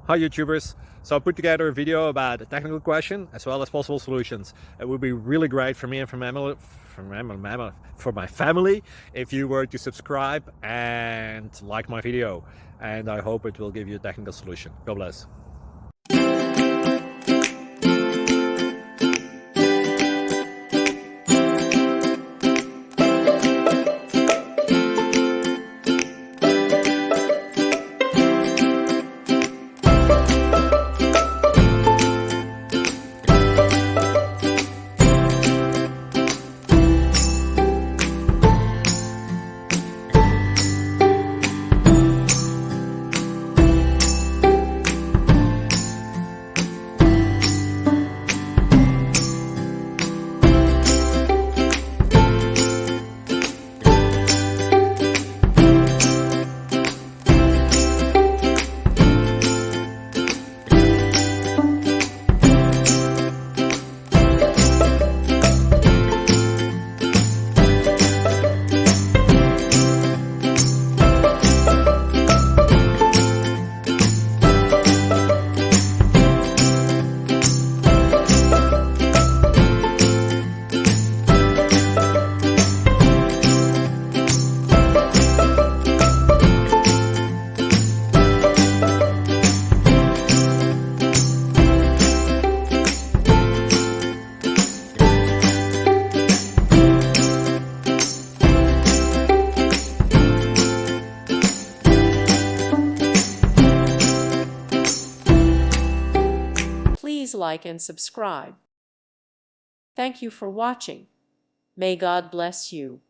Hi YouTubers. So I put together a video about a technical question as well as possible solutions. It would be really great for me and for my family if you were to subscribe and like my video, and I hope it will give you a technical solution. God bless. Please like and subscribe. Thank you for watching. May God bless you.